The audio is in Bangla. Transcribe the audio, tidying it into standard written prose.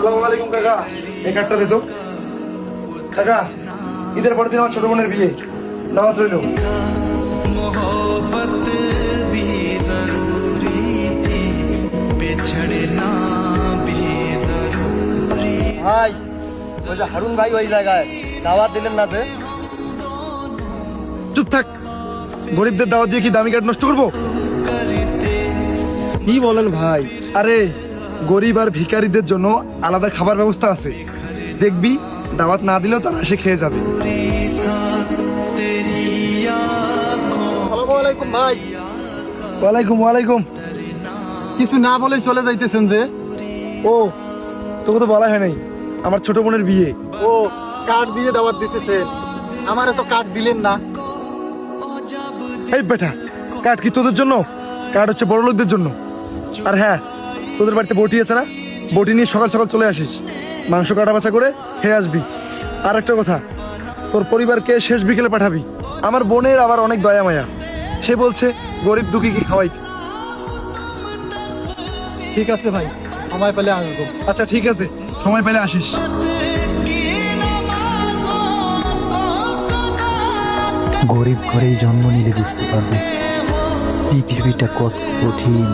আসসালামু আলাইকুম কাকা, এই কার্ডটা দে তো। কাকা, ঈদের পরের দিন আমার ছোট বোনের বিয়ে, দাওয়াত রইল। मोहब्बत भी जरूरी थी बिछड़ना भी जरूरी। ভাই ওই যে হারুন ভাই ওই জায়গায় দাওয়াত দিলেন না যে? চুপ থাক, গরিবদের দাওয়াত দিয়ে কি দামি কার্ড নষ্ট করবো? কি বলেন ভাই? আরে গরিব আর ভিখারিদের জন্য আলাদা খাবার ব্যবস্থা আছে, দেখবি দাওয়াত না দিলেও তারা এসে খেয়ে যাবে। আসসালামু আলাইকুম ভাই। ওয়ালাইকুম ওয়ালাইকুম। কিছু না বলেই চলে যাইতেছেন যে? ও, তোকে তো বলা হয় নাই, আমার ছোট বোনের বিয়ে। ও, কার্ড দিয়ে দাওয়াত দিতেছেন, আমারে তো কার্ড দিলেন না। এই বেটা, কার্ড কি তোদের জন্য? কার্ড হচ্ছে বড় লোকদের জন্য। আর হ্যাঁ, তোদের বাড়িতে বটি আছে না? বটি নিয়ে সকাল সকাল চলে আসিস, মাংস কাটা বাছা করে খেয়ে আসবি। আর একটা কথা, তোর পরিবারকে শেষ বিকেলে পাঠাবি। আমার বোনের আবার অনেক দয়া মায়া, সে বলছে গরিব দুঃখীকে খাওয়াইতে। ঠিক আছে ভাই, সময় পেলে আসবো। আচ্ছা ঠিক আছে, সময় পেলে আসিস। গরিব ঘরেই জন্ম নিলে বুঝতে পারবে পৃথিবীটা কত কঠিন।